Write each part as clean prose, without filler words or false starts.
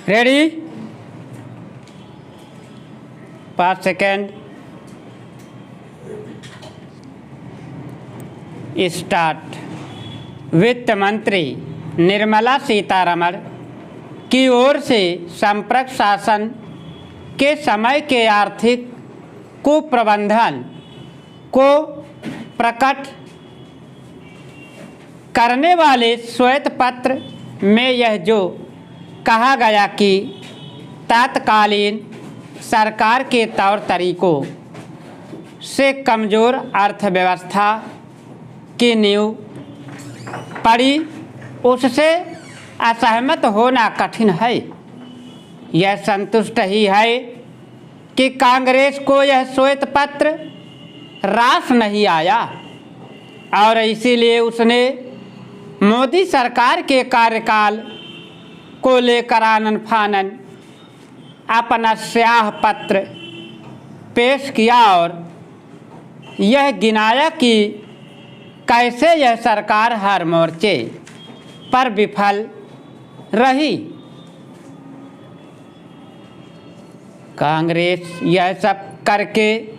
Ready 5 second start. वित्त मंत्री निर्मला सीतारमण की ओर से संपर्क शासन के समय के आर्थिक कुप्रबंधन को प्रकट करने वाले श्वेत पत्र में यह जो कहा गया कि तत्कालीन सरकार के तौर तरीकों से कमज़ोर अर्थव्यवस्था की नींव पड़ी, उससे असहमत होना कठिन है। यह संतुष्ट ही है कि कांग्रेस को यह श्वेत पत्र रास नहीं आया और इसीलिए उसने मोदी सरकार के कार्यकाल को लेकर आनन फानन अपना स्याह पत्र पेश किया और यह गिनाया कि कैसे यह सरकार हर मोर्चे पर विफल रही। कांग्रेस यह सब करके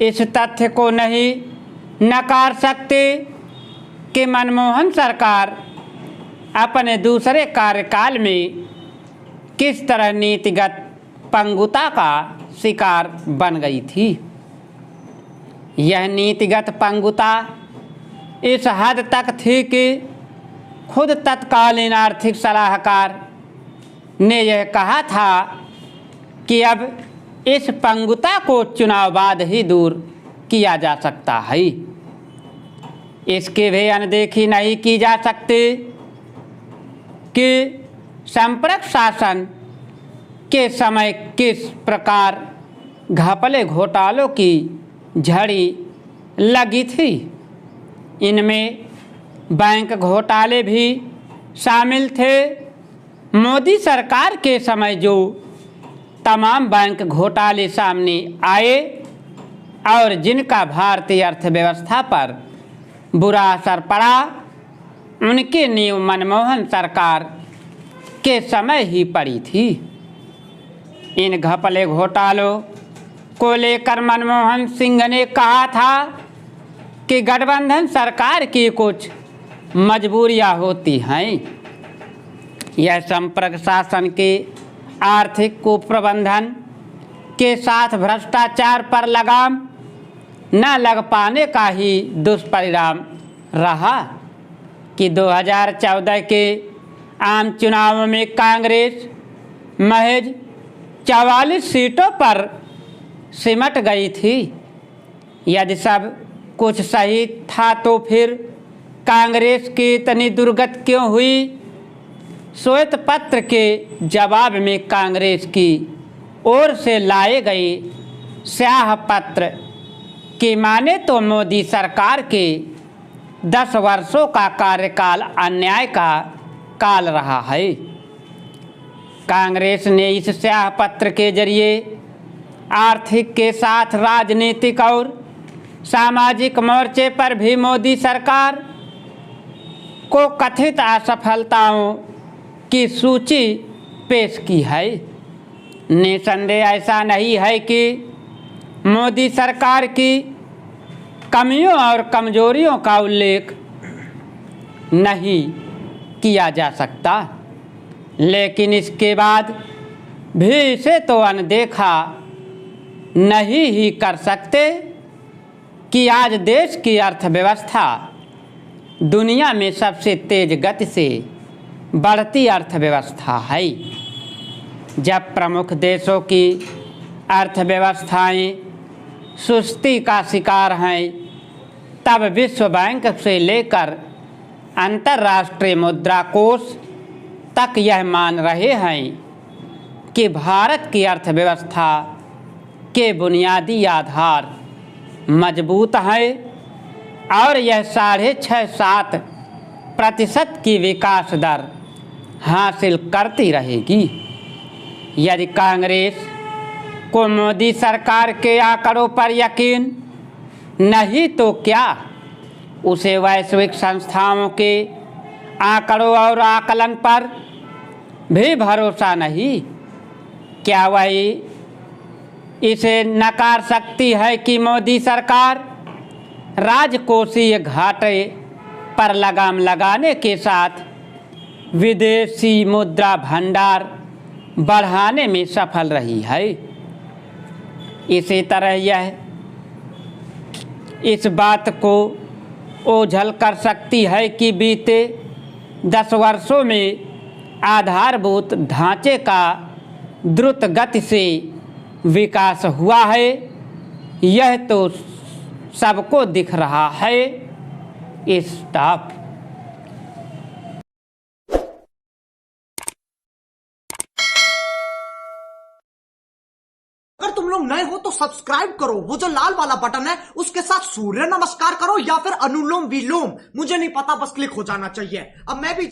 इस तथ्य को नहीं नकार सकते कि मनमोहन सरकार अपने दूसरे कार्यकाल में किस तरह नीतिगत पंगुता का शिकार बन गई थी। यह नीतिगत पंगुता इस हद तक थी कि खुद तत्कालीन आर्थिक सलाहकार ने यह कहा था कि अब इस पंगुता को चुनाव बाद ही दूर किया जा सकता है। इसकी भी अनदेखी नहीं की जा सकती कि संपर्क शासन के समय किस प्रकार घपले घोटालों की झड़ी लगी थी। इनमें बैंक घोटाले भी शामिल थे। मोदी सरकार के समय जो तमाम बैंक घोटाले सामने आए और जिनका भारतीय अर्थव्यवस्था पर बुरा असर पड़ा, उनकी नींव मनमोहन सरकार के समय ही पड़ी थी। इन घपले घोटालों को लेकर मनमोहन सिंह ने कहा था कि गठबंधन सरकार की कुछ मजबूरियां होती हैं। यह संपर्क शासन के आर्थिक कुप्रबंधन के साथ भ्रष्टाचार पर लगाम न लग पाने का ही दुष्परिणाम रहा कि 2014 के आम चुनावों में कांग्रेस महज 44 सीटों पर सिमट गई थी। यदि सब कुछ सही था तो फिर कांग्रेस की इतनी दुर्गति क्यों हुई। श्वेत पत्र के जवाब में कांग्रेस की ओर से लाए गए स्याह पत्र की माने तो मोदी सरकार के 10 वर्षों का कार्यकाल अन्याय का काल रहा है। कांग्रेस ने इस स्याह पत्र के जरिए आर्थिक के साथ राजनीतिक और सामाजिक मोर्चे पर भी मोदी सरकार को कथित असफलताओं की सूची पेश की है। निसंदेह ऐसा नहीं है कि मोदी सरकार की कमियों और कमजोरियों का उल्लेख नहीं किया जा सकता, लेकिन इसके बाद भी इसे तो अनदेखा नहीं ही कर सकते कि आज देश की अर्थव्यवस्था दुनिया में सबसे तेज गति से बढ़ती अर्थव्यवस्था है। जब प्रमुख देशों की अर्थव्यवस्थाएं सुस्ती का शिकार हैं, तब विश्व बैंक से लेकर अंतर्राष्ट्रीय मुद्रा कोष तक यह मान रहे हैं कि भारत की अर्थव्यवस्था के बुनियादी आधार मजबूत है और यह 6.5-7% की विकास दर हासिल करती रहेगी। यदि कांग्रेस को मोदी सरकार के आंकड़ों पर यकीन नहीं तो क्या उसे वैश्विक संस्थाओं के आंकड़ों और आकलन पर भी भरोसा नहीं। क्या वही इसे नकार सकती है कि मोदी सरकार राजकोषीय घाटे पर लगाम लगाने के साथ विदेशी मुद्रा भंडार बढ़ाने में सफल रही है। इसी तरह यह इस बात को ओझल कर सकती है कि बीते 10 वर्षों में आधारभूत ढांचे का द्रुत गति से विकास हुआ है। यह तो सबको दिख रहा है। स्टॉप। अगर तुम लोग नए हो तो सब्सक्राइब करो, वो जो लाल वाला बटन है उसके साथ सूर्य नमस्कार करो या फिर अनुलोम विलोम, मुझे नहीं पता, बस क्लिक हो जाना चाहिए। अब मैं भी